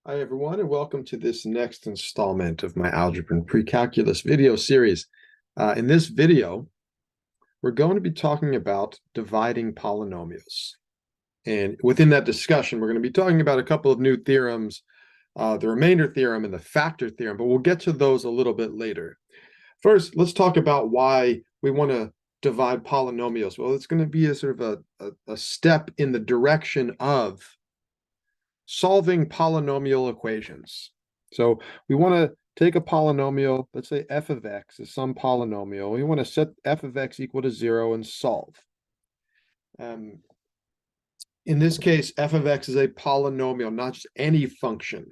Hi, everyone, and welcome to this next installment of my Algebra and Precalculus video series. In this video, we're going to be talking about dividing polynomials. And within that discussion, we're going to be talking about a couple of new theorems, the remainder theorem and the factor theorem, but we'll get to those a little bit later. First, let's talk about why we want to divide polynomials. Well, it's going to be a sort of a step in the direction of solving polynomial equations. So we want to take a polynomial, let's say f of x is some polynomial. We want to set f of x equal to 0 and solve. In this case, f of x is a polynomial, not just any function.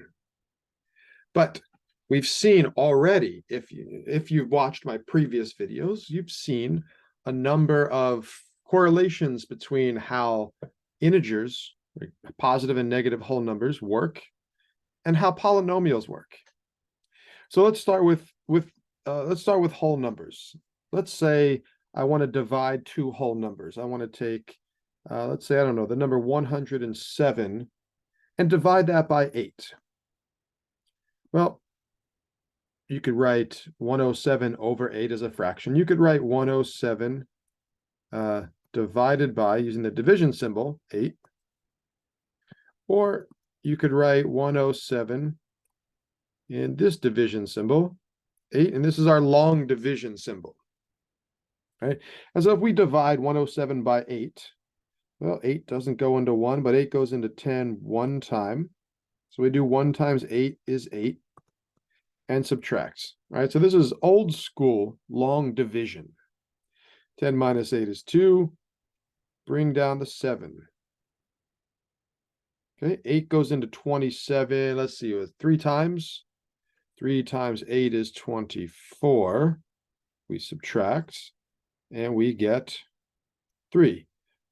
But we've seen already, if you've watched my previous videos, you've seen a number of correlations between how integers, positive and negative whole numbers, work and how polynomials work. So let's start with whole numbers. Let's say I want to divide two whole numbers. I want to take let's say, I don't know, the number 107 and divide that by 8. Well, you could write 107 over 8 as a fraction. You could write 107 divided by, using the division symbol, 8. Or you could write 107 in this division symbol, 8, and this is our long division symbol. Right? And so if we divide 107 by 8, well, 8 doesn't go into 1, but 8 goes into 10 one time. So we do 1 times 8 is 8, and subtracts. Right? So this is old school long division. 10 minus 8 is 2. Bring down the 7. Okay, 8 goes into 27. Let's see, with 3 times. 3 times 8 is 24. We subtract, and we get 3.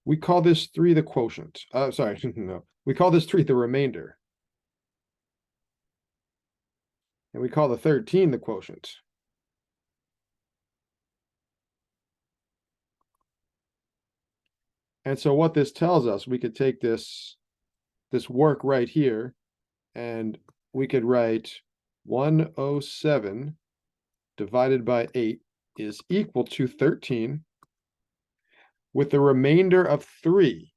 We call this 3 the quotient. Sorry, no. We call this 3 the remainder. And we call the 13 the quotient. And so what this tells us, we could take this work right here, and we could write 107 divided by 8 is equal to 13 with the remainder of 3.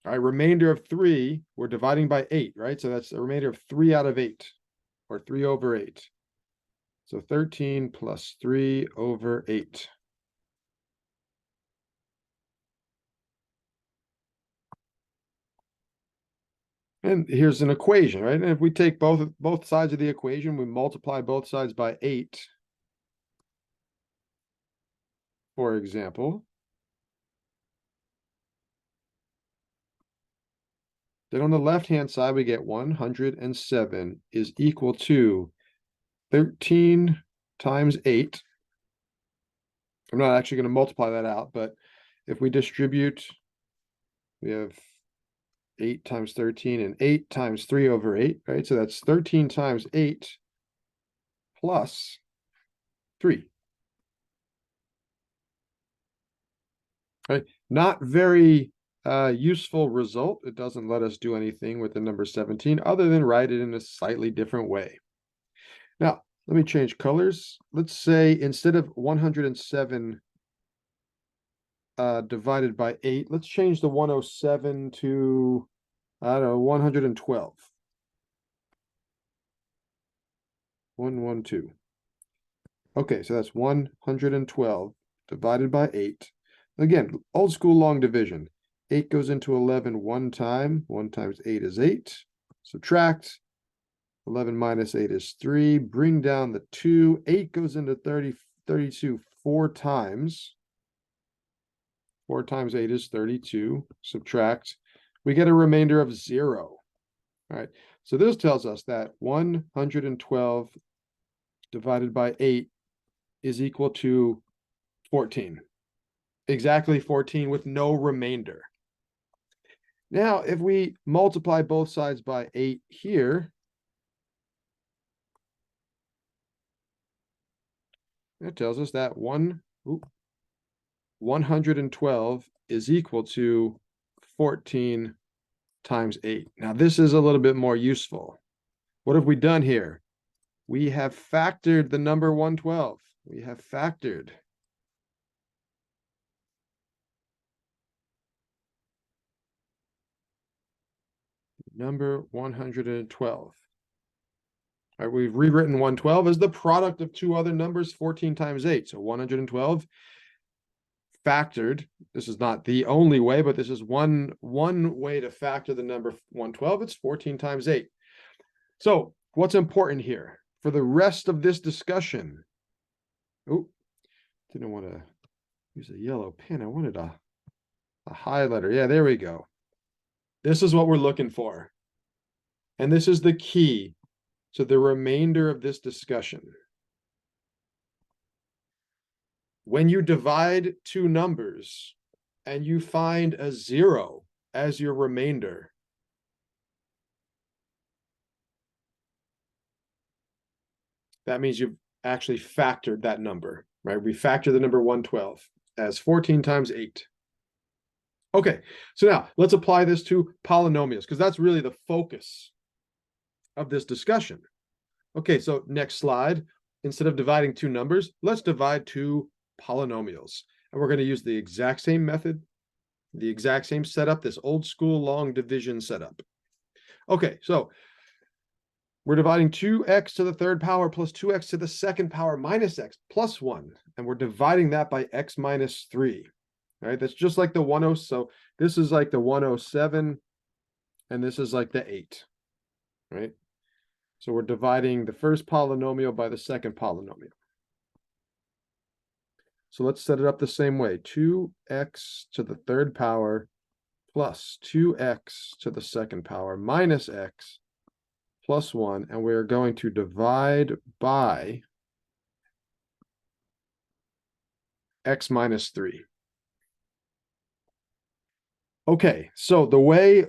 All right, remainder of 3, we're dividing by 8, right? So that's a remainder of 3 out of 8, or 3 over 8. So 13 plus 3 over 8. And here's an equation, right? And if we take both sides of the equation, we multiply both sides by 8, for example, then on the left-hand side, we get 107 is equal to 13 times 8. I'm not actually going to multiply that out, but if we distribute, we have 8 times 13 and 8 times 3 over 8, right? So that's 13 times 8 plus 3. Right? Not very useful result. It doesn't let us do anything with the number 17 other than write it in a slightly different way. Now, let me change colors. Let's say instead of 107 divided by 8, let's change the 107 to, I don't know, 112. 112. Okay, so that's 112 divided by 8. Again, old school long division. 8 goes into 11 one time. 1 times 8 is 8. Subtract. 11 minus 8 is 3. Bring down the 2. 8 goes into 32 4 times. 4 times 8 is 32. Subtract. We get a remainder of 0. All right. So this tells us that 112 divided by 8 is equal to 14. Exactly 14 with no remainder. Now, if we multiply both sides by 8 here, it tells us that 112 is equal to 14 times 8. Now, this is a little bit more useful. What have we done here? We have factored the number 112. We have factored number 112. All right, we've rewritten 112 as the product of two other numbers, 14 times 8. So 112 factored. This is not the only way, but this is one way to factor the number 112. It's 14 times 8. So what's important here for the rest of this discussion? Oh, didn't want to use a yellow pen. I wanted a highlighter. Yeah, there we go. This is what we're looking for. And this is the key to the remainder of this discussion. When you divide two numbers and you find a 0 as your remainder, that means you've actually factored that number, right? We factor the number 112 as 14 times 8. Okay, so now let's apply this to polynomials, because that's really the focus of this discussion. Okay, so next slide. Instead of dividing two numbers, let's divide two polynomials. And we're going to use the exact same method, the exact same setup, this old school long division setup. Okay, so we're dividing 2x to the third power plus 2x to the second power minus x plus 1. And we're dividing that by x minus 3. All right, that's just like the 10. So this is like the 107, and this is like the 8. Right? So we're dividing the first polynomial by the second polynomial. So let's set it up the same way. 2x to the third power plus 2x to the second power minus x plus 1. And we're going to divide by x minus 3. Okay, so the way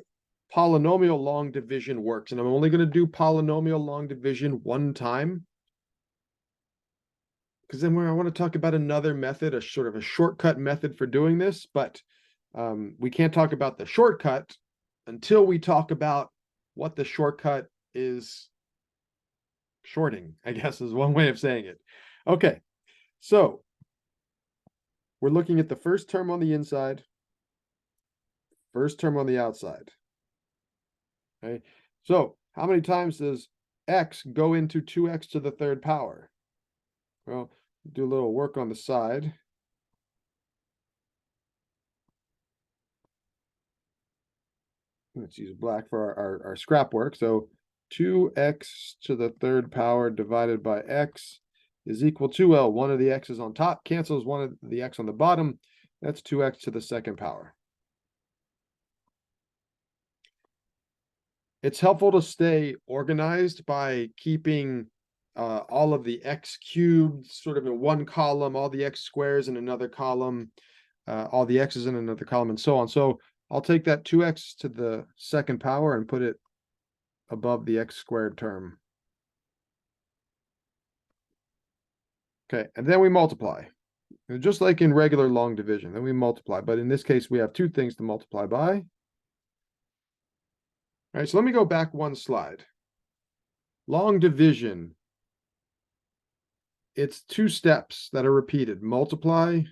polynomial long division works, and I'm only going to do polynomial long division one time, because then I want to talk about another method, a sort of a shortcut method for doing this, but we can't talk about the shortcut until we talk about what the shortcut is shorting, I guess is one way of saying it. Okay, so we're looking at the first term on the inside, first term on the outside. Okay, so how many times does x go into 2x to the third power? Well, do a little work on the side. Let's use black for our scrap work. So 2x to the third power divided by x is equal to, well, one of the x's on top cancels one of the x on the bottom. That's 2x to the second power. It's helpful to stay organized by keeping all of the x cubed sort of in one column, all the x squares in another column, all the x's in another column, and so on. So I'll take that 2x to the second power and put it above the x squared term. Okay, and then we multiply. And just like in regular long division, then we multiply. But in this case, we have two things to multiply by. All right, so let me go back one slide. Long division, it's two steps that are repeated. Multiply,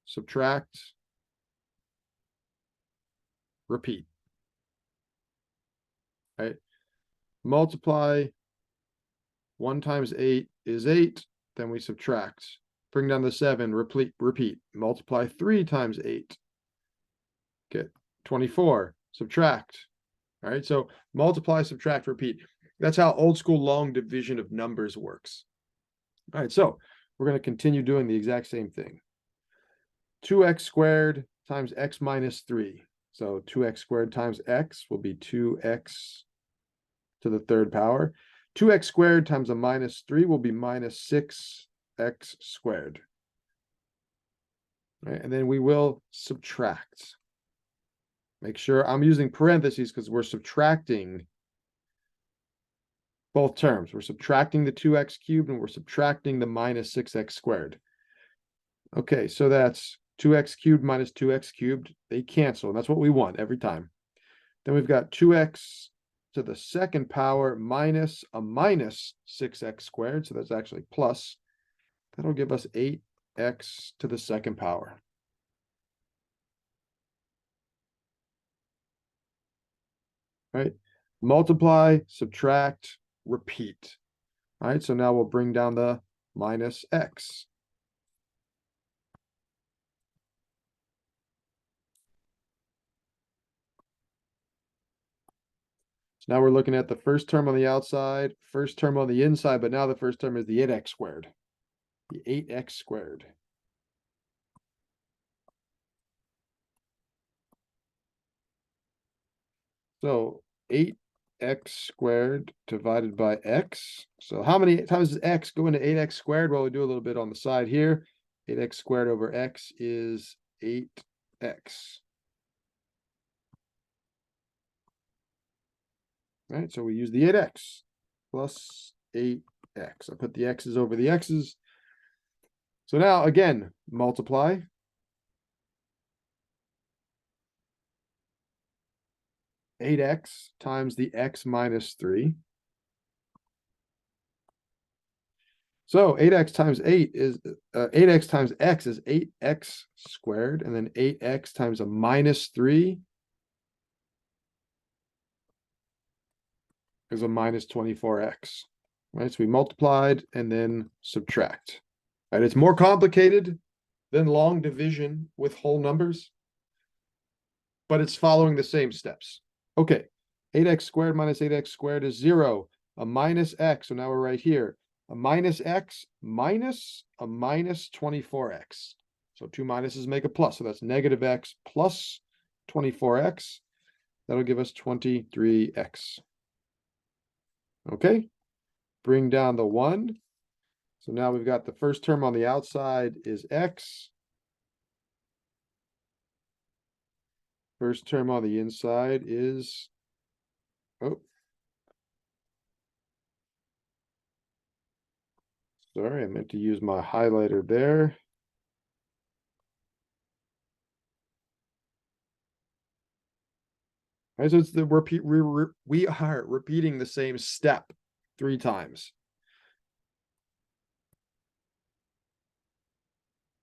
subtract, repeat. Right? Multiply, 1 times 8 is 8, then we subtract. Bring down the 7, repeat. Multiply 3 times 8. Okay, 24, subtract. All right, so multiply, subtract, repeat. That's how old school long division of numbers works. All right, so we're going to continue doing the exact same thing. 2x squared times x minus 3. So 2x squared times x will be 2x to the third power. 2x squared times a minus 3 will be minus 6x squared. Right, and then we will subtract. Make sure I'm using parentheses because we're subtracting both terms. We're subtracting the 2x cubed and we're subtracting the minus 6x squared. Okay, so that's 2x cubed minus 2x cubed. They cancel, and that's what we want every time. Then we've got 2x to the second power minus a minus 6x squared. So that's actually plus. That'll give us 8x to the second power. Right? Multiply, subtract, repeat. All right, so now we'll bring down the minus x. So now we're looking at the first term on the outside, first term on the inside, but now the first term is the 8x squared. The 8x squared. So 8x squared divided by x. So how many times does x go into 8x squared? Well, we do a little bit on the side here. 8x squared over x is 8x. Right, so we use the 8x plus 8x. I put the x's over the x's. So now, again, multiply. Eight x times the x minus 3. So 8x times 8 is 8x times x is 8x squared, and then 8x times a minus 3 is a minus 24x. Right, so we multiplied and then subtract. Right, it's more complicated than long division with whole numbers, but it's following the same steps. Okay, 8x squared minus 8x squared is 0. A minus x, so now we're right here. A minus x minus a minus 24x. So two minuses make a plus, so that's negative x plus 24x. That'll give us 23x. Okay, bring down the 1. So now we've got the first term on the outside is x. First term on the inside is, oh, sorry, I meant to use my highlighter there. All right, so it's the repeat. We are repeating the same step 3 times.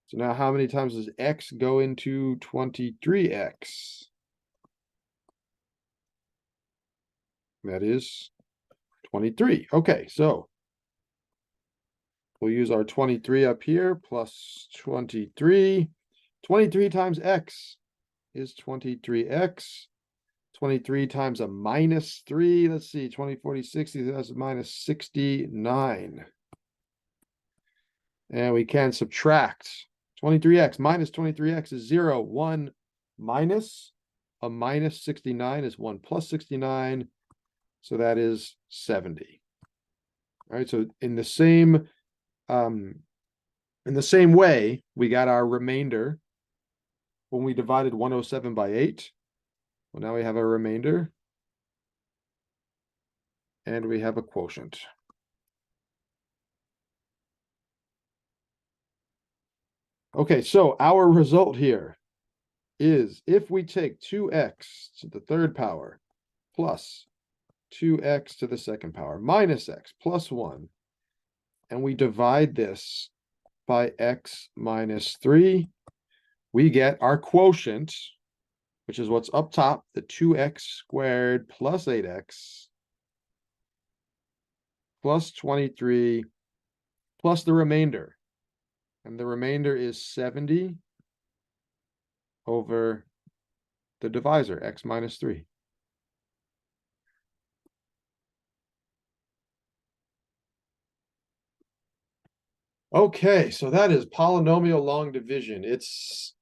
So now how many times does x go into 23x? That is 23. Okay, so we'll use our 23 up here plus 23. 23 times x is 23x. 23 times a minus 3. Let's see, 20, 40, 60. That's a minus 69. And we can subtract. 23x minus 23x is 0. 1 minus a minus 69 is 1 plus 69. So that is 70. All right, so in the same way, we got our remainder when we divided 107 by 8. Well, now we have a remainder and we have a quotient. Okay, so our result here is if we take 2x to the third power plus 2x to the second power minus x plus 1, and we divide this by x minus 3, we get our quotient, which is what's up top, the 2x squared plus 8x plus 23 plus the remainder. And the remainder is 70 over the divisor, x minus 3. Okay, so that is polynomial long division. It's,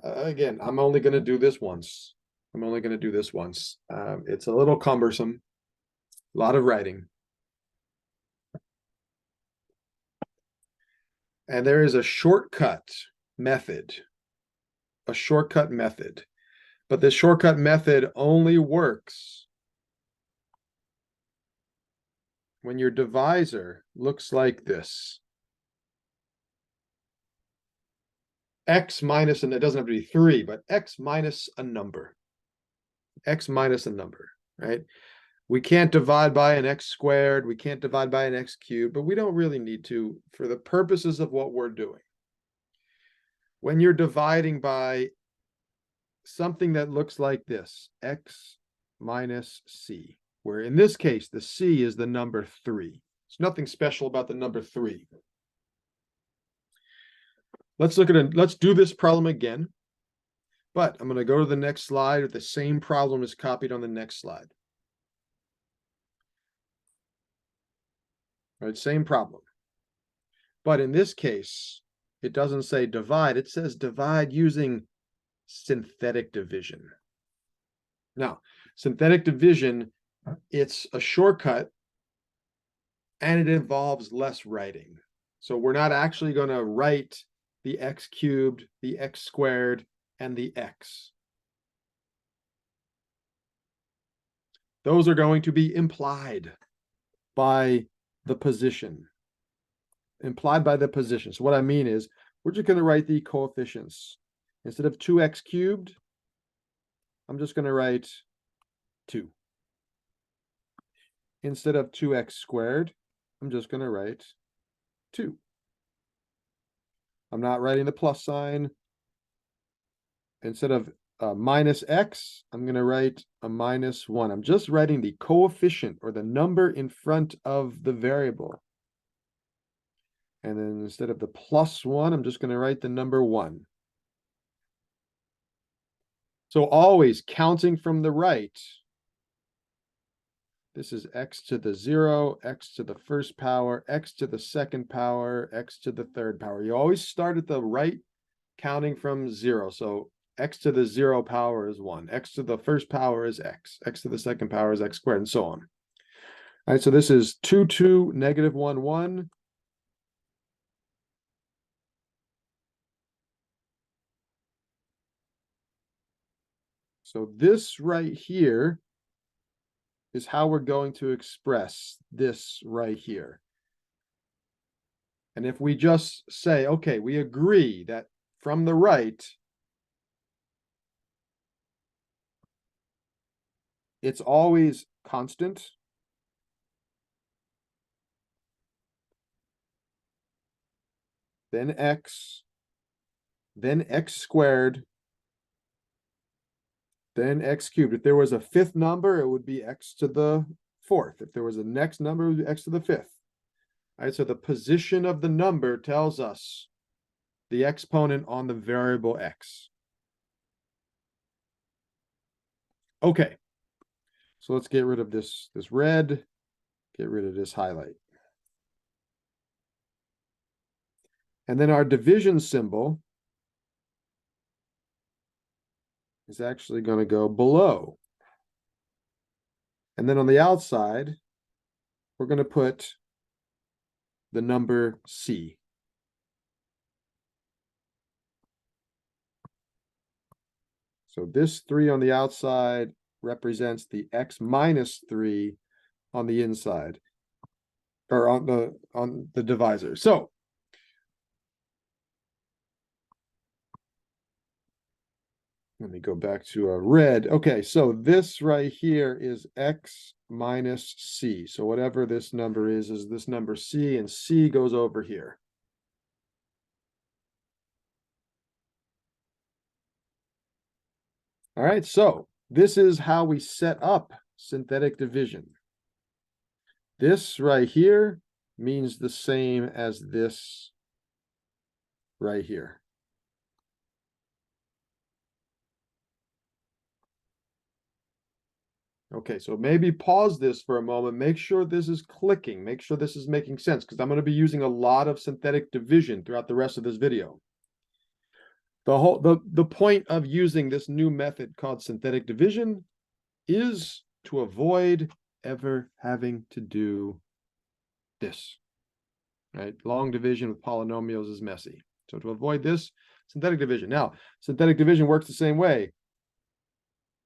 again, I'm only going to do this once. It's a little cumbersome, a lot of writing. And there is a shortcut method. But this shortcut method only works when your divisor looks like this. X minus, and it doesn't have to be 3, but x minus a number. x minus a number, right? We can't divide by an x squared, we can't divide by an x cubed, but we don't really need to for the purposes of what we're doing. When you're dividing by something that looks like this, x minus c, where in this case, the c is the number 3. There's nothing special about the number 3. Let's do this problem again, but I'm going to go to the next slide. The same problem is copied on the next slide. All right, same problem. But in this case, it doesn't say divide, it says divide using synthetic division. Now, synthetic division, it's a shortcut and it involves less writing. So we're not actually going to write the x cubed, the x squared, and the x. Those are going to be implied by the position. Implied by the position. So what I mean is, we're just going to write the coefficients. Instead of 2x cubed, I'm just going to write 2. Instead of 2x squared, I'm just going to write 2. I'm not writing the plus sign. Instead of minus x, I'm going to write a minus 1. I'm just writing the coefficient or the number in front of the variable. And then instead of the plus 1, I'm just going to write the number 1. So always counting from the right. This is x to the 0, x to the first power, x to the second power, x to the third power. You always start at the right, counting from 0. So x to the 0 power is 1, x to the first power is x, x to the second power is x squared, and so on. All right, so this is 2, 2, negative 1, 1. So this right here is how we're going to express this right here. And if we just say, okay, we agree that from the right, it's always constant. Then x squared, then x cubed. If there was a fifth number, it would be x to the 4th. If there was a next number, it would be x to the 5th. All right, so the position of the number tells us the exponent on the variable x. Okay, so let's get rid of this red, get rid of this highlight. And then our division symbol is actually going to go below. And then on the outside, we're going to put the number c. So this 3 on the outside represents the x minus 3 on the inside, or on the divisor. So let me go back to a red. Okay, so this right here is x minus c. So whatever this number is this number c, and c goes over here. All right, so this is how we set up synthetic division. This right here means the same as this right here. Okay, so maybe pause this for a moment. Make sure this is clicking. Make sure this is making sense, because I'm going to be using a lot of synthetic division throughout the rest of this video. The point of using this new method called synthetic division is to avoid ever having to do this. Right? Long division with polynomials is messy. So to avoid this, synthetic division. Now, synthetic division works the same way.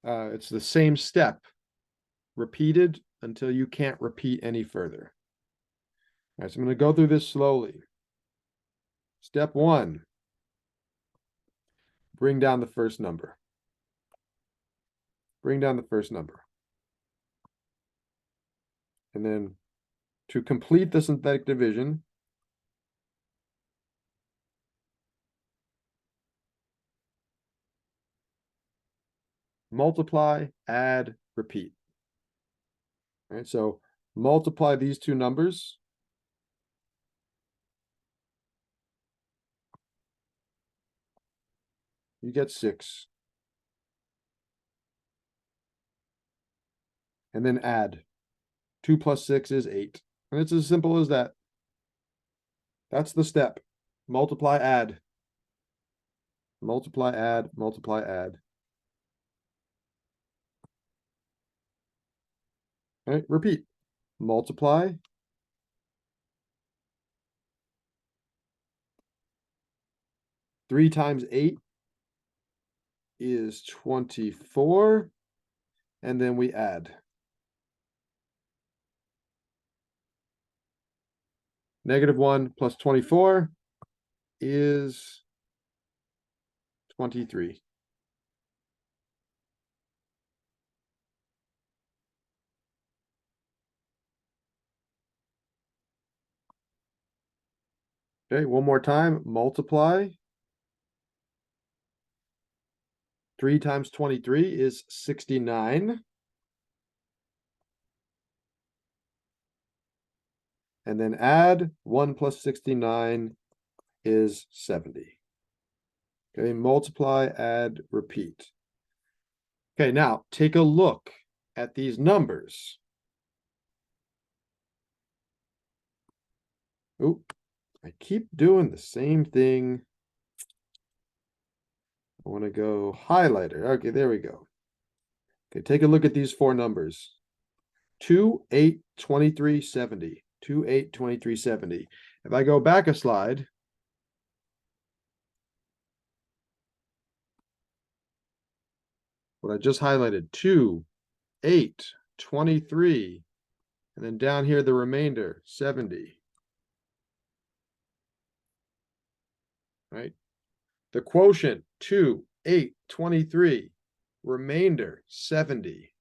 It's the same step, repeated until you can't repeat any further. All right, so I'm going to go through this slowly. Step 1, bring down the first number. bring down the first number. And then to complete the synthetic division, multiply, add, repeat. All right, so multiply these two numbers. You get 6. And then add. 2 plus 6 is 8. And it's as simple as that. That's the step. Multiply, add. Multiply, add, multiply, add. All right, repeat. Multiply. Three times 8 is 24. And then we add. -1 plus 24 is 23. Okay, one more time. Multiply. 3 times 23 is 69. And then add 1 plus 69 is 70. Okay, multiply, add, repeat. Okay, now take a look at these numbers. Oop, I keep doing the same thing. I want to go highlighter. Okay, there we go. Okay, take a look at these four numbers. 2, 8, 23, 70. 2, 8, 23, 70. If I go back a slide, what I just highlighted, 2, 8, 23, and then down here, the remainder, 70. Right? The quotient, 2, 8, 23, remainder, 70.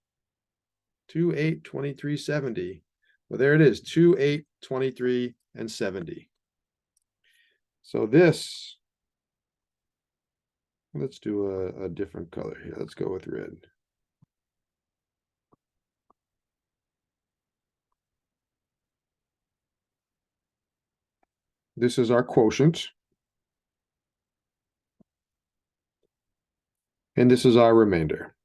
2, 8, 23, 70. Well, there it is, 2, 8, 23, and 70. So this, let's do a different color here. Let's go with red. This is our quotient. And this is our remainder.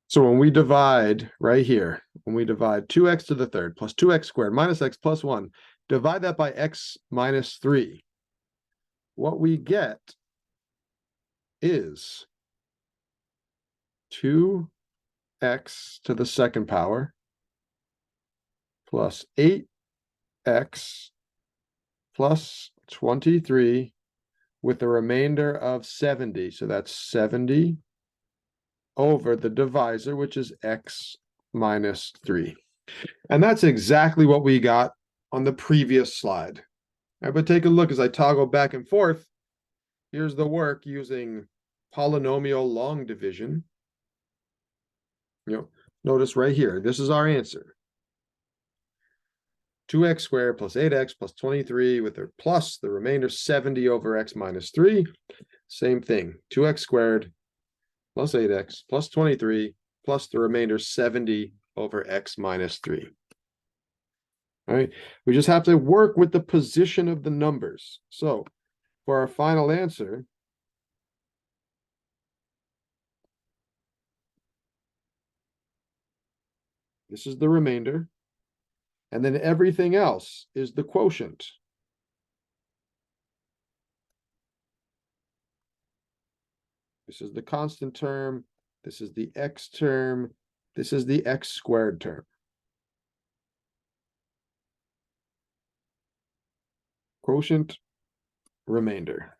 So when we divide right here, when we divide 2x to the third plus 2x squared minus x plus 1, divide that by x minus 3. What we get is 2x to the second power plus 8x plus 23 with a remainder of 70. So that's 70 over the divisor, which is x minus 3. And that's exactly what we got on the previous slide. All right, but take a look as I toggle back and forth. Here's the work using polynomial long division. Notice right here, this is our answer. 2x squared plus 8x plus 23 with a plus the remainder 70 over x minus 3. Same thing, 2x squared plus 8x plus 23 plus the remainder 70 over x minus 3. All right, we just have to work with the position of the numbers. So for our final answer, this is the remainder, and then everything else is the quotient. This is the constant term, this is the x term, this is the x squared term. Quotient, remainder.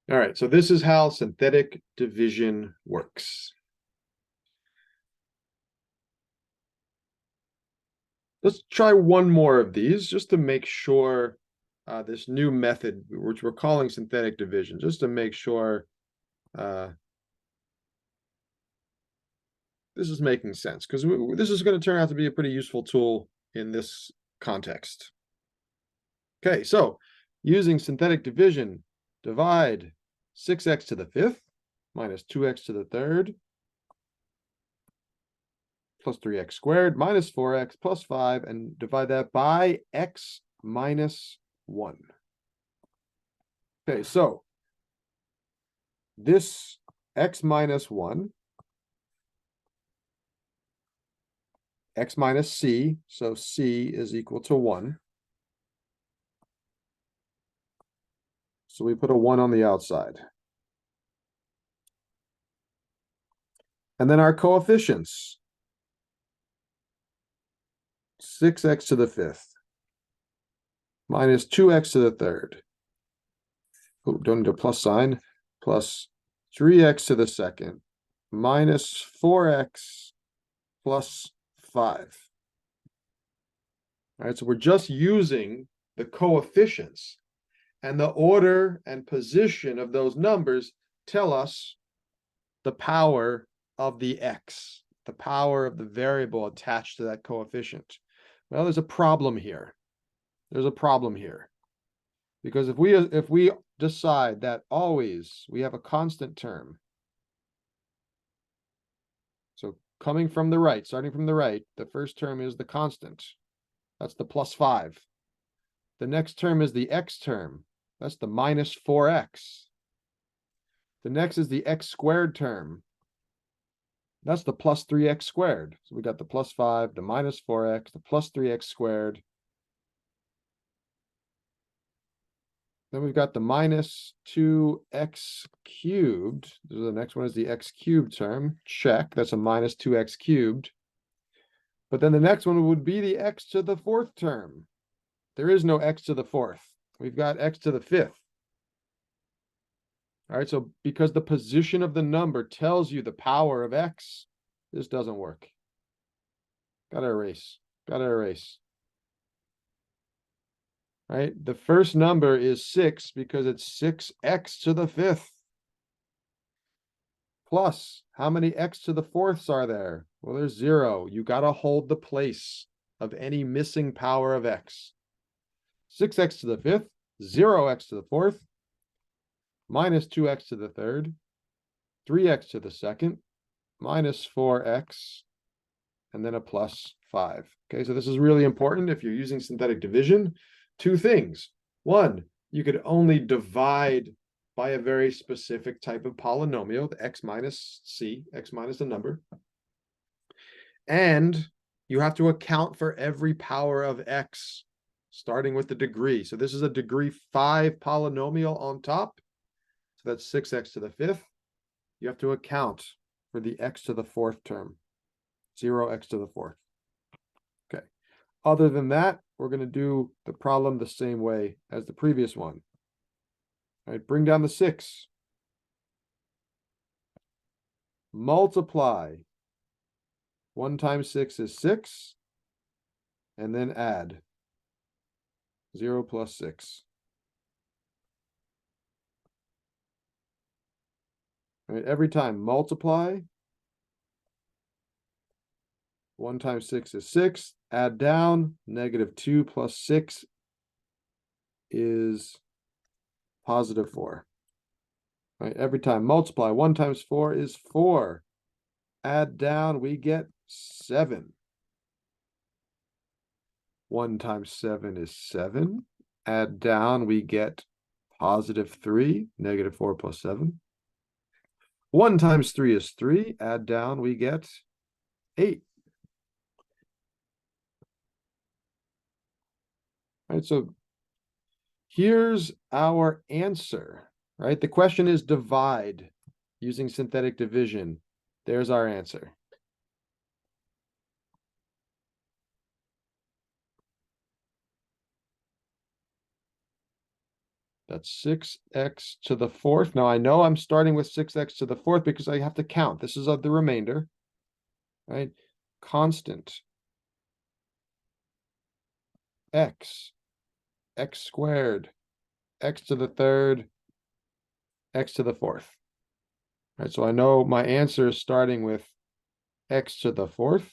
All right, so this is how synthetic division works. Let's try one more of these just to make sure this new method, which we're calling synthetic division, just to make sure this is making sense, because this is going to turn out to be a pretty useful tool in this context. Okay, so using synthetic division, divide 6x to the fifth minus 2x to the third plus 3x squared minus 4x plus 5, and divide that by x minus 1. Okay, so this x minus 1, x minus c, so c is equal to 1. So we put a 1 on the outside. And then our coefficients. 6x to the fifth minus 2x to the third. Oh, don't need a plus sign. Plus 3x to the second minus 4x plus 5. All right, so we're just using the coefficients, and the order and position of those numbers tell us the power of the x, the power of the variable attached to that coefficient. Well, there's a problem here. There's a problem here. Because if we decide that always we have a constant term, so coming from the right, starting from the right, the first term is the constant. That's the plus 5. The next term is the x term. That's the minus 4x. The next is the x squared term. That's the plus 3x squared. So we got the plus 5, the minus 4x, the plus 3x squared. Then we've got the minus 2x cubed. The next one is the x cubed term. Check. That's a minus 2x cubed. But then the next one would be the x to the fourth term. There is no x to the fourth. We've got x to the fifth. All right, so because the position of the number tells you the power of x, this doesn't work. Gotta erase. Gotta erase. All right, the first number is 6 because it's 6x to the fifth. Plus, how many x to the fourths are there? Well, there's 0. You gotta hold the place of any missing power of x. 6x to the fifth, 0x to the fourth, minus 2x to the third, 3x to the second, minus 4x, and then a plus 5. Okay, so this is really important if you're using synthetic division. Two things. One, you could only divide by a very specific type of polynomial, the x minus c, x minus the number. And you have to account for every power of x, starting with the degree. So this is a degree 5 polynomial on top. So that's 6x to the fifth. You have to account for the x to the fourth term, 0x to the fourth. Okay. Other than that, we're going to do the problem the same way as the previous one. All right, bring down the 6. Multiply. 1 times 6 is 6. And then add 0 plus 6. All right, every time multiply. 1 times 6 is 6. Add down. -2 plus 6 is positive 4. All right, every time multiply. 1 times 4 is 4. Add down, we get 7. 1 times 7 is 7. Add down, we get positive 3. -4 plus 7. 1 times 3 is 3. Add down, we get 8. All right, so here's our answer, right? The question is divide using synthetic division. There's our answer. That's That's 6x to the fourth. Now I know I'm starting with 6x to the fourth because I have to count. This is of the remainder, right? Constant x squared, x to the third, x to the fourth. All right, so I know my answer is starting with x to the fourth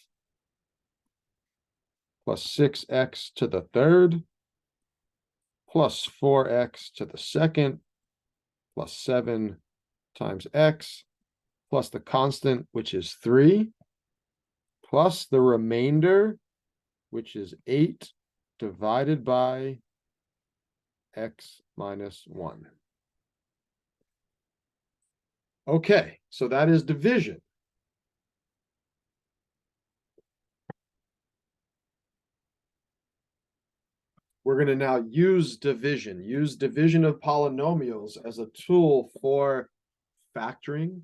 plus 6x to the third plus 4x to the second plus 7 times x plus the constant, which is 3, plus the remainder, which is 8 divided by x minus 1. Okay, so that is division. We're going to now use division of polynomials as a tool for factoring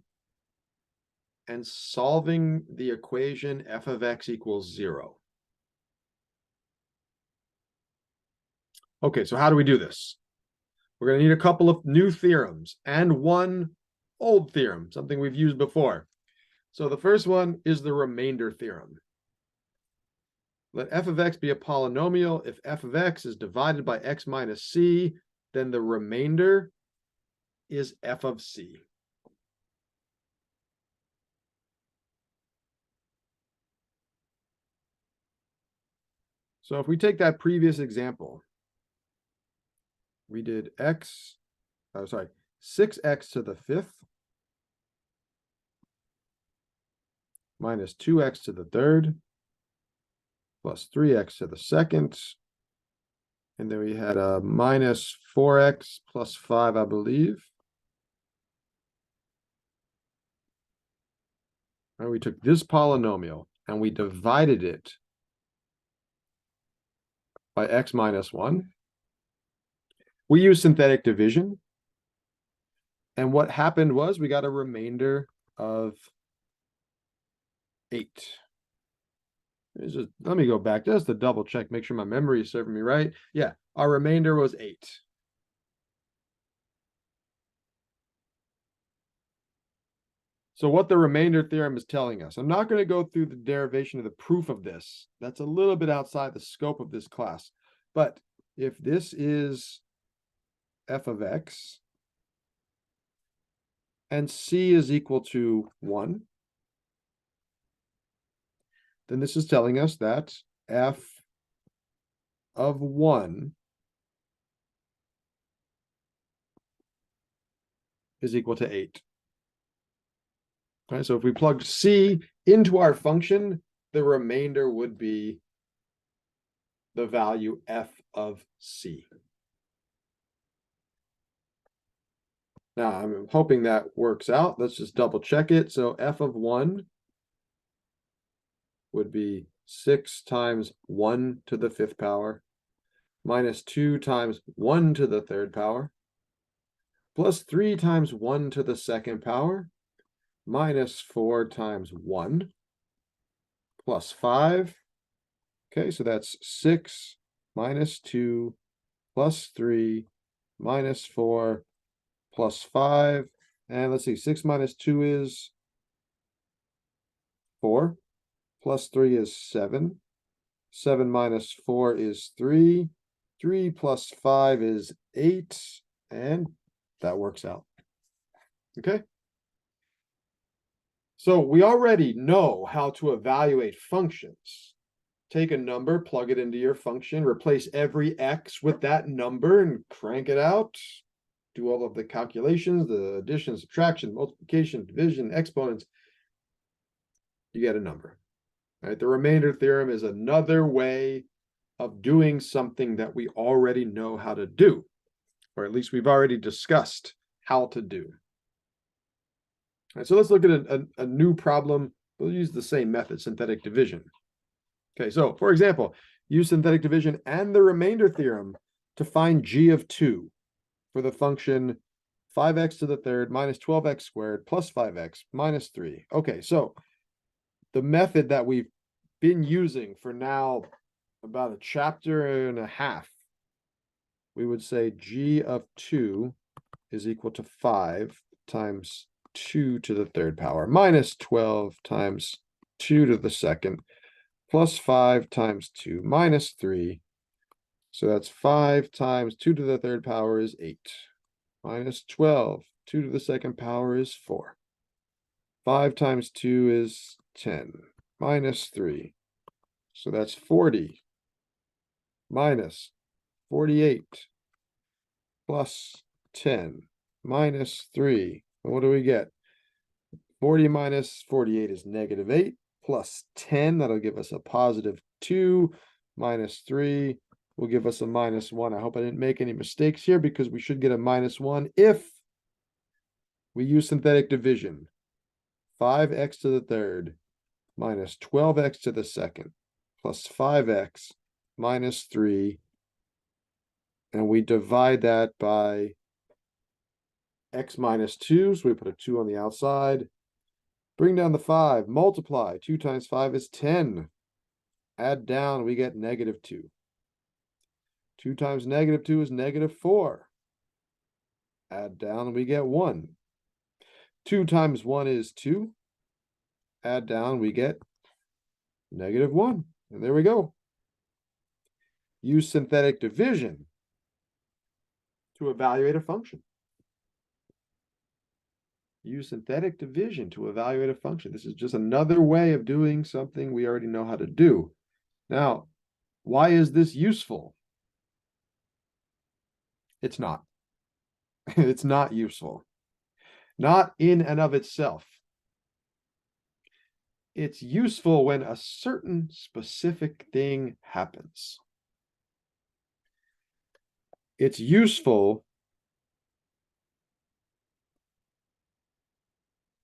and solving the equation f of x equals 0. Okay, so how do we do this? We're going to need a couple of new theorems and one old theorem, something we've used before. So the first one is the remainder theorem. Let f of x be a polynomial. If f of x is divided by x minus c, then the remainder is f of c. So if we take that previous example, we did 6x to the fifth minus 2x to the third plus 3x to the second. And then we had a minus 4x plus 5, I believe. And we took this polynomial and we divided it by x minus 1. We used synthetic division. And what happened was we got a remainder of 8. Let me go back just to double check, make sure my memory is serving me right. Yeah, our remainder was 8. So what the remainder theorem is telling us, I'm not going to go through the derivation of the proof of this. That's a little bit outside the scope of this class. But if this is f of x and c is equal to 1, then this is telling us that f of 1 is equal to 8. Right, so if we plug c into our function, the remainder would be the value f of c. Now, I'm hoping that works out. Let's just double check it. So f of 1 would be 6 times 1 to the fifth power minus 2 times 1 to the third power plus 3 times 1 to the second power minus 4 times 1 plus 5. Okay, so that's 6 minus 2 plus 3 minus 4 plus 5. And let's see, 6 minus 2 is 4. Plus 3 is 7. 7 minus 4 is 3. 3 plus 5 is 8. And that works out. Okay? So we already know how to evaluate functions. Take a number, plug it into your function, replace every x with that number and crank it out. Do all of the calculations, the addition, subtraction, multiplication, division, exponents. You get a number. Right? The remainder theorem is another way of doing something that we already know how to do, or at least we've already discussed how to do. All right, so let's look at a new problem. We'll use the same method, synthetic division. Okay, so for example, use synthetic division and the remainder theorem to find g of 2 for the function 5x to the third minus 12x squared plus 5x minus 3. Okay, so the method that we've been using for now about a chapter and a half we would say g of 2 is equal to 5 times 2 to the third power minus 12 times 2 to the second plus 5 times 2 minus 3. So that's 5 times 2 to the third power is 8 minus 12. 2 to the second power is 4. 5 times 2 is 10 minus 3. So that's 40 minus 48 plus 10 minus 3. And what do we get? 40 minus 48 is negative 8 plus 10. That'll give us a positive 2 minus 3 will give us a minus 1. I hope I didn't make any mistakes here because we should get a minus 1 if we use synthetic division. 5x to the third minus 12x to the second plus 5x minus 3. And we divide that by x minus 2. So we put a 2 on the outside. Bring down the 5. Multiply. 2 times 5 is 10. Add down, we get negative 2. 2 times negative 2 is negative 4. Add down, we get 1. 2 times 1 is 2. Add down, we get negative 1. And there we go. Use synthetic division to evaluate a function. Use synthetic division to evaluate a function. This is just another way of doing something we already know how to do. Now, why is this useful? It's not. It's not useful. Not in and of itself. It's useful when a certain specific thing happens. It's useful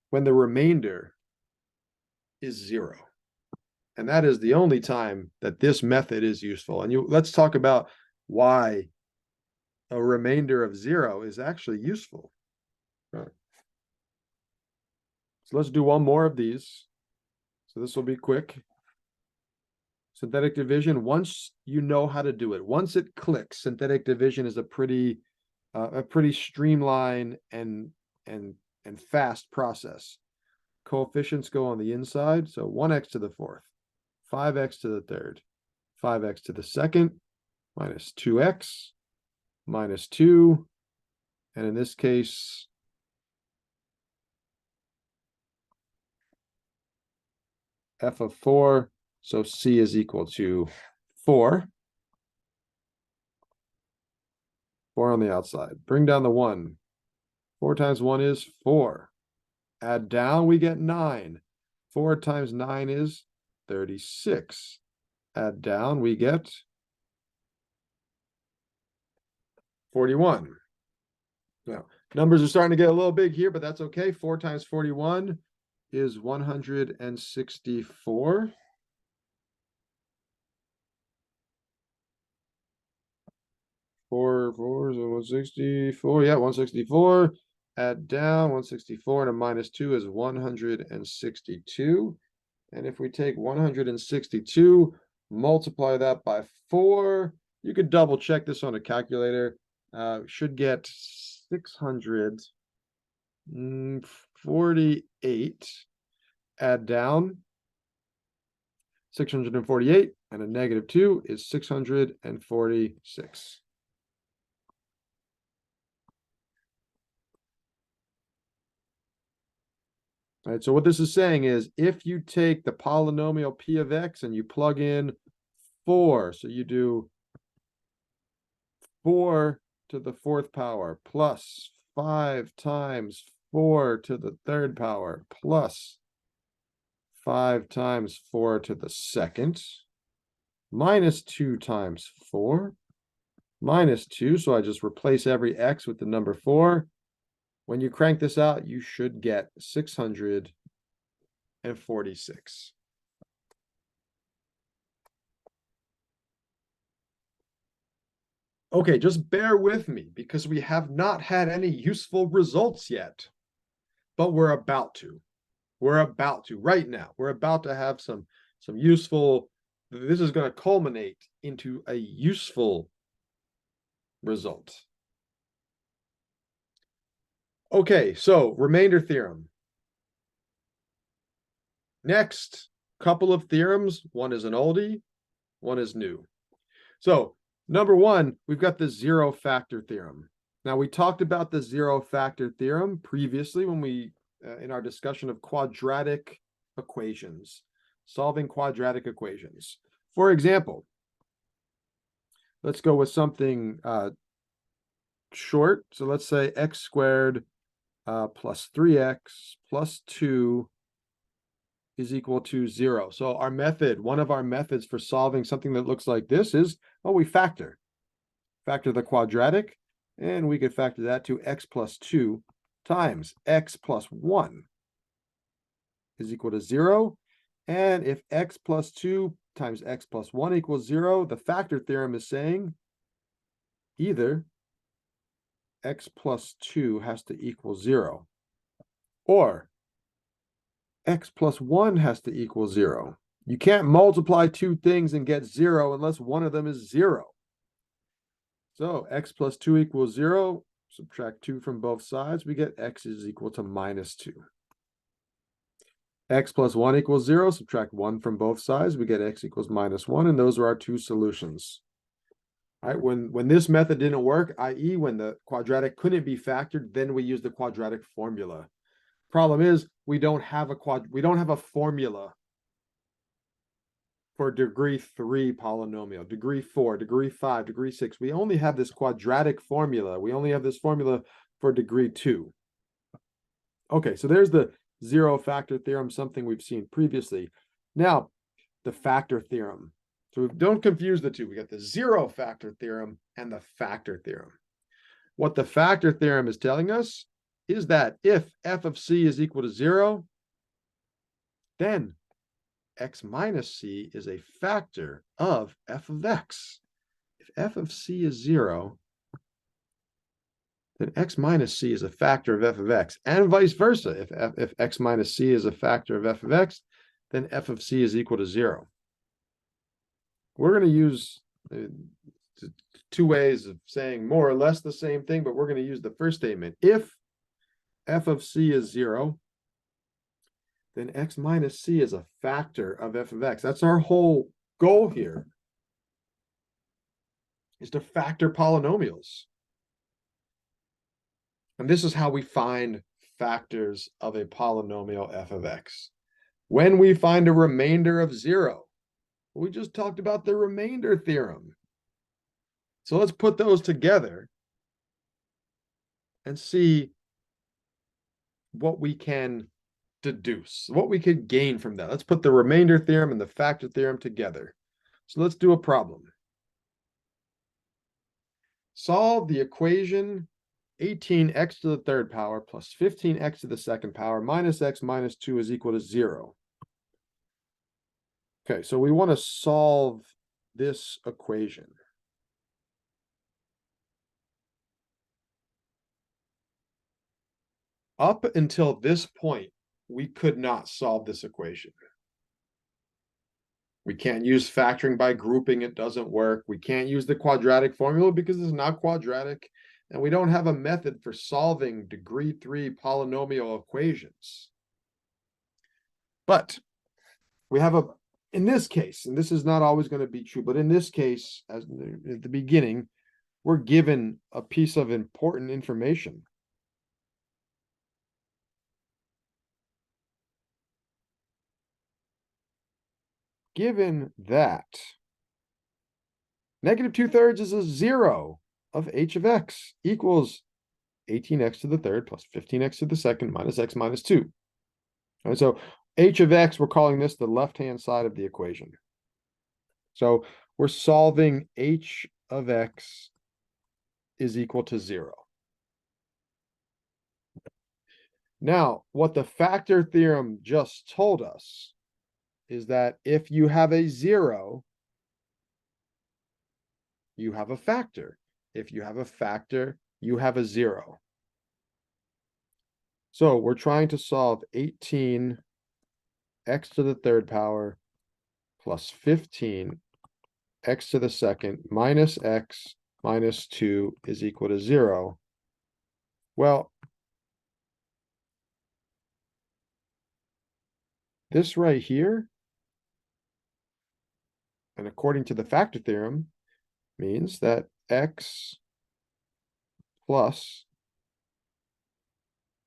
when the remainder is 0. And that is the only time that this method is useful. And let's talk about why a remainder of 0 is actually useful. All right. So let's do one more of these. So this will be quick. Synthetic division, once you know how to do it, once it clicks, synthetic division is a pretty streamlined and fast process. Coefficients go on the inside, so 1x to the fourth, 5x to the third, 5x to the second, minus 2x, minus 2, and in this case, f of 4, so c is equal to 4. 4 on the outside. Bring down the 1. 4 times 1 is 4. Add down, we get 9. 4 times 9 is 36. Add down, we get 41. Now, numbers are starting to get a little big here, but that's okay. 4 times 41 is 164. 4 4 is 164. Yeah, 164. Add down 164 and a minus 2 is 162. And if we take 162, multiply that by 4, you could double check this on a calculator. Should get 648. Add down 648 and a negative 2 is 646. All right, so what this is saying is if you take the polynomial p of x and you plug in 4, so you do 4 to the fourth power plus 5 times 4 to the third power plus 5 times 4 to the second minus 2 times 4 minus 2. So I just replace every x with the number 4. When you crank this out, you should get 646. Okay, just bear with me because we have not had any useful results yet, but we're about to. We're about to right now. We're about to have some useful. This is going to culminate into a useful result. Okay, so remainder theorem. Next, couple of theorems. One is an oldie, one is new. So number one, we've got the zero factor theorem. Now we talked about the zero factor theorem previously when we in our discussion of quadratic equations, solving quadratic equations. For example, let's go with something short. So let's say x squared plus 3x plus 2 is equal to 0. So our method, one of our methods for solving something that looks like this is, well, we factor the quadratic, and we could factor that to x plus 2 times x plus 1 is equal to 0. And if x plus 2 times x plus 1 equals 0, the factor theorem is saying either x plus 2 has to equal 0, or x plus 1 has to equal 0. You can't multiply two things and get 0 unless one of them is 0. So x plus 2 equals 0. Subtract 2 from both sides. We get x is equal to minus 2. X plus 1 equals 0. Subtract 1 from both sides. We get x equals minus 1. And those are our two solutions. All right, when this method didn't work, i.e. when the quadratic couldn't be factored, then we use the quadratic formula. Problem is, we don't have a formula for degree 3 polynomial, degree 4, degree 5, degree 6. We only have this quadratic formula. We only have this formula for degree 2. Okay, so there's the zero factor theorem, something we've seen previously. Now, the factor theorem. So don't confuse the two. We got the zero factor theorem and the factor theorem. What the factor theorem is telling us is that if f of c is equal to 0, then x minus c is a factor of f of x. If f of c is 0, then x minus c is a factor of f of x, and vice versa. If x minus c is a factor of f of x, then f of c is equal to 0. We're going to use two ways of saying more or less the same thing, but we're going to use the first statement. If f of c is 0, then x minus c is a factor of f of x. That's our whole goal here, is to factor polynomials. And this is how we find factors of a polynomial f of x. When we find a remainder of 0, we just talked about the remainder theorem. So let's put those together and see what we can deduce, what we could gain from that. Let's put the remainder theorem and the factor theorem together. So let's do a problem. Solve the equation 18x to the third power plus 15x to the second power minus x minus 2 is equal to 0. Okay, so we want to solve this equation. Up until this point, we could not solve this equation. We can't use factoring by grouping. It doesn't work. We can't use the quadratic formula because it's not quadratic. And we don't have a method for solving degree 3 polynomial equations. But we have in this case, and this is not always going to be true, but in this case, as at the beginning, we're given a piece of important information. Given that negative 2/3 is a 0 of h of x equals 18x to the third plus 15x to the second minus x minus 2. And so h of x, we're calling this the left-hand side of the equation. So we're solving h of x is equal to 0. Now, what the factor theorem just told us is that if you have a 0, you have a factor. If you have a factor, you have a 0. So we're trying to solve 18x to the third power plus 15x to the second minus x minus 2 is equal to 0. Well, this right here, and according to the factor theorem, means that x plus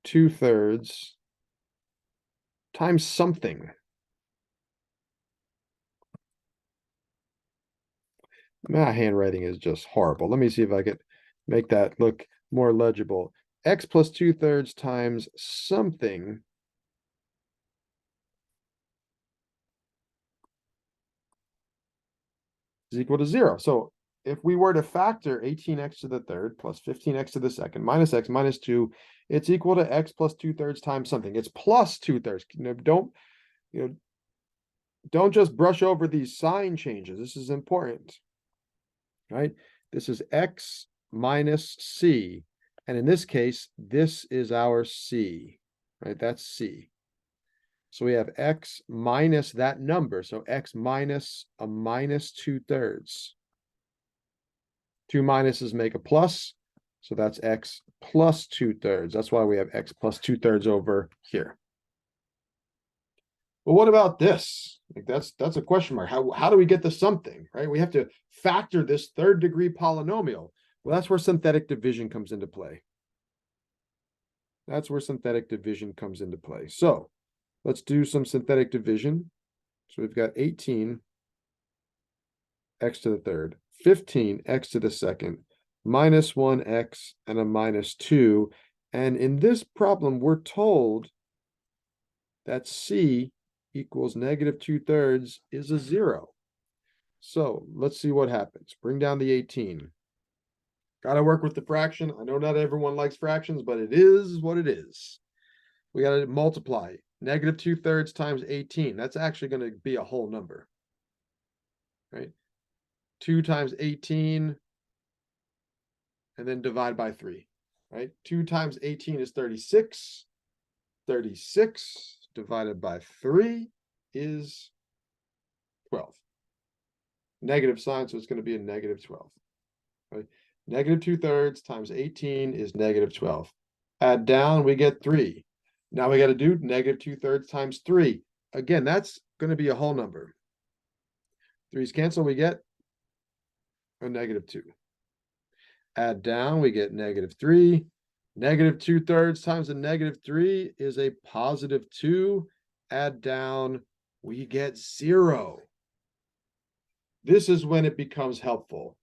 2/3 times something. My handwriting is just horrible. Let me see if I could make that look more legible. X plus 2/3 times something is equal to 0. So if we were to factor 18x to the third plus 15x to the second minus x minus 2, it's equal to x plus 2/3 times something. It's plus 2/3. Don't just brush over these sign changes. This is important, right? This is x minus c. And in this case, this is our c, right? That's c. So we have x minus that number. So x minus a minus 2/3. Two minuses make a plus. So that's x plus 2/3. That's why we have x plus 2/3 over here. But what about this? Like that's a question mark. How do we get to something, right? We have to factor this third degree polynomial. Well, that's where synthetic division comes into play. That's where synthetic division comes into play. So let's do some synthetic division. So we've got 18 x to the third, 15 x to the second, minus 1x, and a minus 2. And in this problem, we're told that c equals negative 2/3 is a 0. So let's see what happens. Bring down the 18. Got to work with the fraction. I know not everyone likes fractions, but it is what it is. We got to multiply. Negative 2/3 times 18. That's actually going to be a whole number, right? 2 times 18, and then divide by 3, right? 2 times 18 is 36. 36 divided by 3 is 12. Negative sign, so it's going to be a negative 12. Right? Negative 2/3 times 18 is negative 12. Add down, we get 3. Now we got to do negative 2/3 times 3. Again, that's going to be a whole number. 3's cancel, we get a negative 2. Add down, we get negative 3. Negative 2/3 times a negative 3 is a positive 2. Add down, we get 0. This is when it becomes helpful.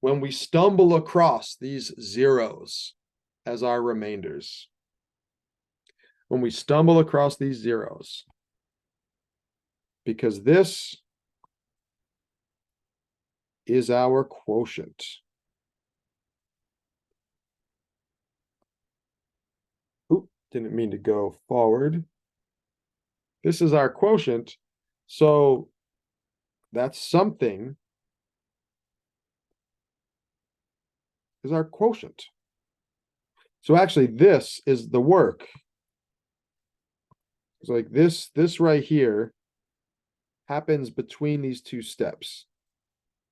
When we stumble across these zeros as our remainders. When we stumble across these zeros. Because this is our quotient. Oop, didn't mean to go forward. This is our quotient. So that's something is our quotient. So actually this is the work. It's like this right here happens between these two steps,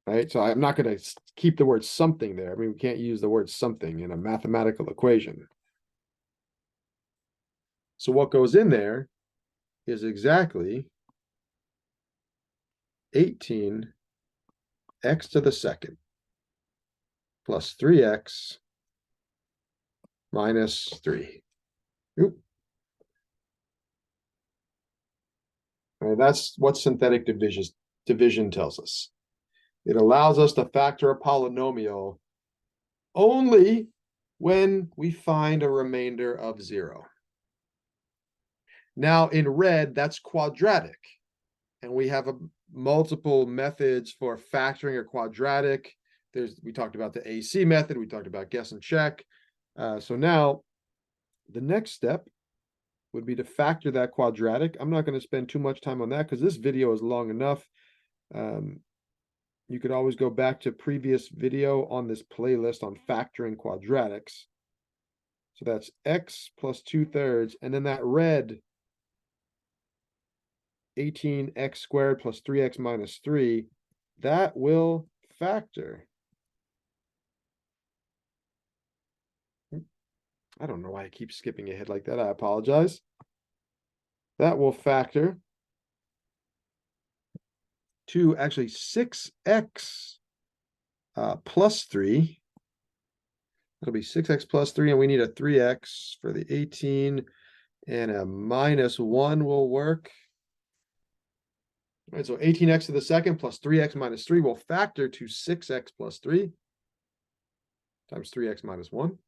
right? So I'm not going to keep the word something there. I mean, we can't use the word something in a mathematical equation. So what goes in there is exactly 18 x to the second plus 3x minus 3. Oop. And that's what synthetic division tells us. It allows us to factor a polynomial only when we find a remainder of 0. Now in red, that's quadratic. And we have multiple methods for factoring a quadratic. We talked about the AC method. We talked about guess and check. So now the next step would be to factor that quadratic. I'm not going to spend too much time on that because this video is long enough. You could always go back to previous video on this playlist on factoring quadratics. So that's x plus 2/3, and then that red 18x squared plus 3x minus 3, that will factor. I don't know why I keep skipping ahead like that. I apologize. That will factor to actually 6x plus 3. It'll be 6x plus 3, and we need a 3x for the 18, and a minus 1 will work. All right, so 18x to the second plus 3x minus 3 will factor to 6x plus 3 times 3x minus 1.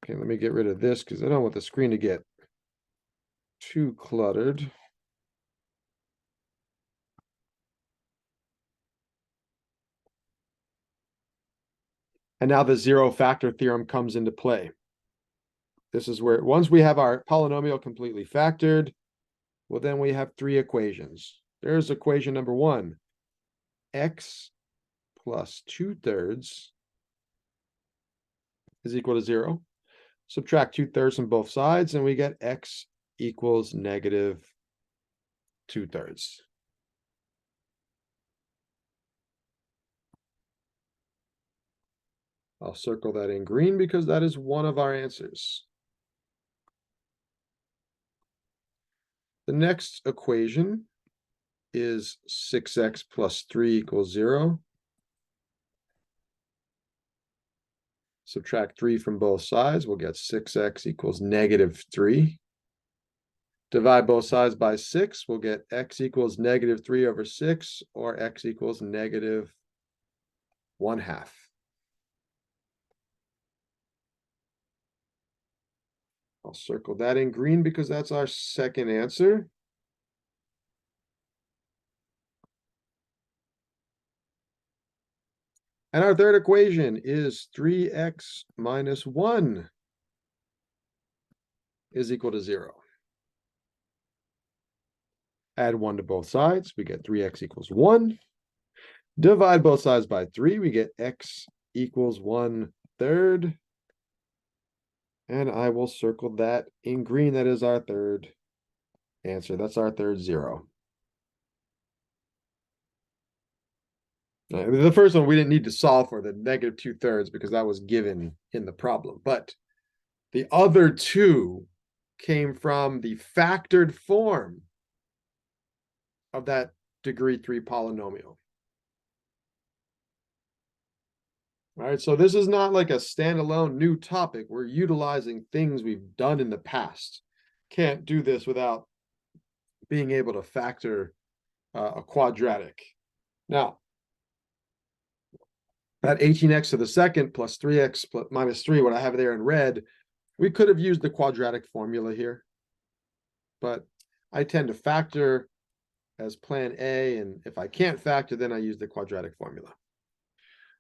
Okay, let me get rid of this because I don't want the screen to get too cluttered. And now the zero factor theorem comes into play. This is where, once we have our polynomial completely factored, well, then we have 3 equations. There's equation number 1. X plus 2/3 is equal to 0. Subtract 2/3 from both sides, and we get x equals negative 2/3. I'll circle that in green because that is one of our answers. The next equation is 6x plus 3 equals 0. Subtract 3 from both sides, we'll get 6x equals negative 3. Divide both sides by 6, we'll get x equals negative 3 over 6, or x equals negative 1/2. I'll circle that in green because that's our second answer. And our third equation is 3x minus 1 is equal to 0. Add 1 to both sides, we get 3x equals 1. Divide both sides by 3, we get x equals 1/3. And I will circle that in green. That is our third answer. That's our third 0. The first one we didn't need to solve for, the negative 2/3, because that was given in the problem. But the other 2 came from the factored form of that degree 3 polynomial. All right, so this is not like a standalone new topic. We're utilizing things we've done in the past. Can't do this without being able to factor a quadratic. Now, that 18x to the second plus 3x minus 3, what I have there in red, we could have used the quadratic formula here. But I tend to factor as plan A, and if I can't factor, then I use the quadratic formula.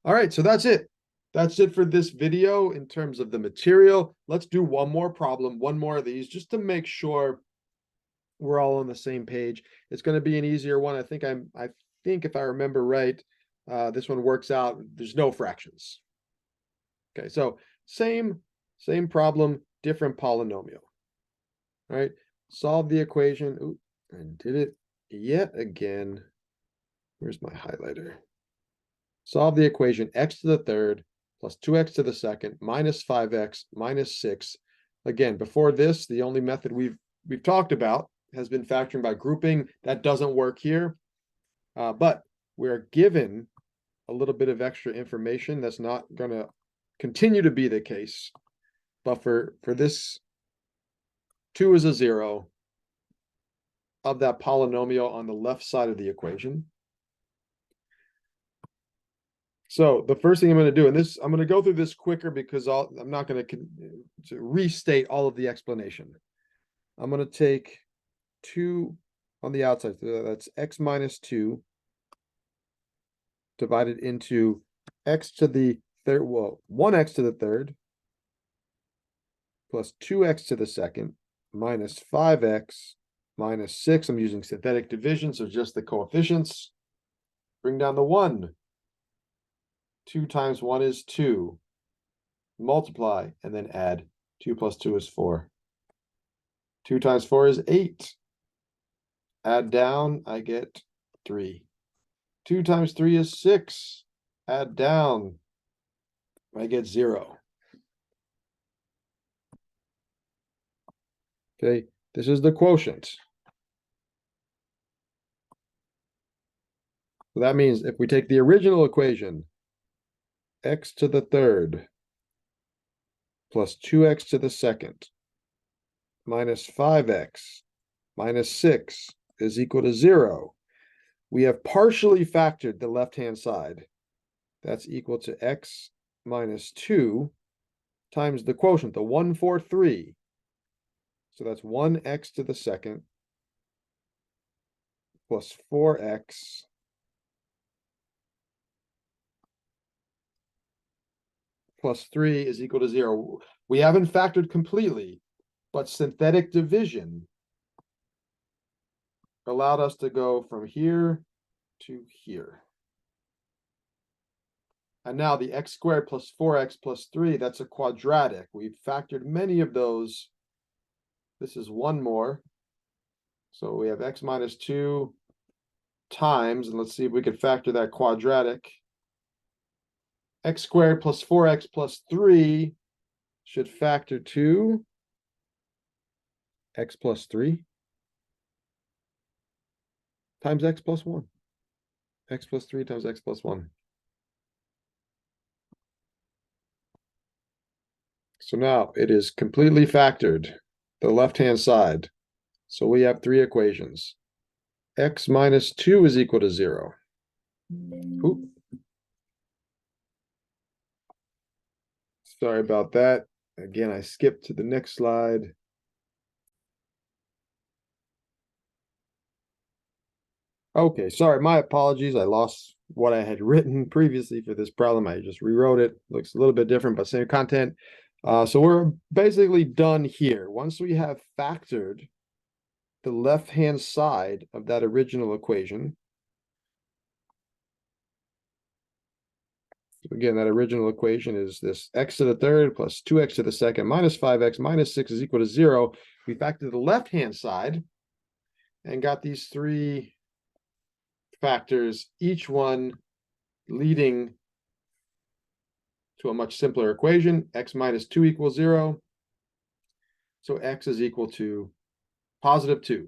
All right, so that's it. That's it for this video in terms of the material. Let's do one more problem, one more of these, just to make sure we're all on the same page. It's going to be an easier one. I think if I remember right, this one works out. There's no fractions. Okay, so same problem, different polynomial. All right, solve the equation. Ooh, I did it yet again. Where's my highlighter? Solve the equation x to the third plus 2x to the second minus 5x minus 6. Again, before this, the only method we've talked about has been factoring by grouping. That doesn't work here, but we're given a little bit of extra information that's not going to continue to be the case. But for this, 2 is a 0 of that polynomial on the left side of the equation. So the first thing I'm going to do, and this I'm going to go through this quicker because I'm not going to restate all of the explanation. I'm going to take 2 on the outside. So that's x minus 2 divided into x to the third, well, 1x to the third plus 2x to the second minus 5x minus 6. I'm using synthetic division, so just the coefficients. Bring down the 1. 2 times 1 is 2. Multiply and then add. 2 plus 2 is 4. 2 times 4 is 8. Add down, I get 3. 2 times 3 is 6. Add down. I get 0. Okay, this is the quotient. So that means if we take the original equation, x to the third plus 2x to the second minus 5x minus 6 is equal to 0. We have partially factored the left-hand side. That's equal to x minus 2 times the quotient, the 143. So that's 1x to the second plus 4x plus 3 is equal to 0. We haven't factored completely, but synthetic division allowed us to go from here to here. And now the x squared plus 4x plus 3, that's a quadratic. We've factored many of those. This is one more. So we have x minus 2 times, and let's see if we could factor that quadratic. X squared plus 4x plus 3 should factor to x plus 3 times x plus 1. X plus 3 times x plus 1. So now it is completely factored, the left-hand side. So we have 3 equations. X minus 2 is equal to 0. Oop. Sorry about that. Again, I skipped to the next slide. Okay, sorry, my apologies. I lost what I had written previously for this problem. I just rewrote it. Looks a little bit different, but same content. So we're basically done here. Once we have factored the left-hand side of that original equation. So again, that original equation is this x to the third plus 2x to the second minus 5x minus 6 is equal to 0. We factored the left-hand side and got these 3 factors, each one leading to a much simpler equation. X minus 2 equals 0. So x is equal to positive 2.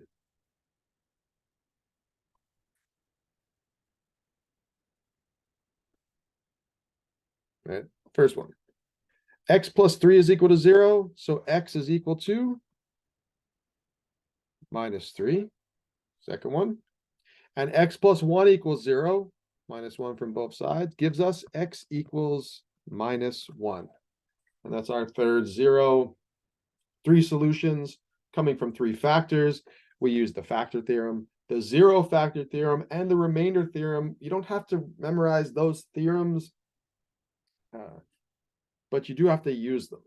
Right, first one. X plus 3 is equal to 0. So x is equal to minus 3. Second one. And x plus 1 equals 0. Minus 1 from both sides gives us x equals minus 1. And that's our third 0. 3 solutions coming from 3 factors. We use the factor theorem, the 0 factor theorem, and the remainder theorem. You don't have to memorize those theorems, but you do have to use them.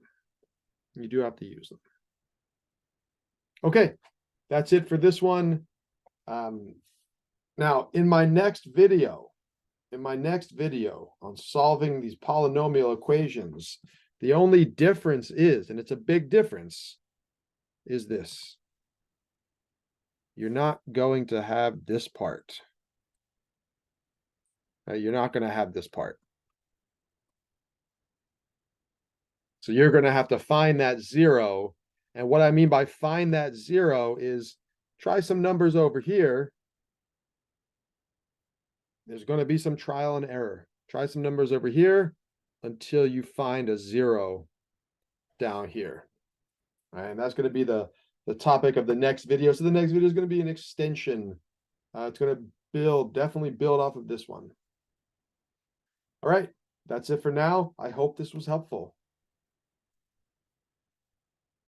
You do have to use them. Okay, that's it for this one. Now, in my next video on solving these polynomial equations, the only difference is, and it's a big difference, is this. You're not going to have this part. You're not going to have this part. So you're going to have to find that 0. And what I mean by find that 0 is try some numbers over here. There's going to be some trial and error. Try some numbers over here until you find a 0 down here. All right, and that's going to be the topic of the next video. So the next video is going to be an extension. It's going to definitely build off of this one. All right, that's it for now. I hope this was helpful.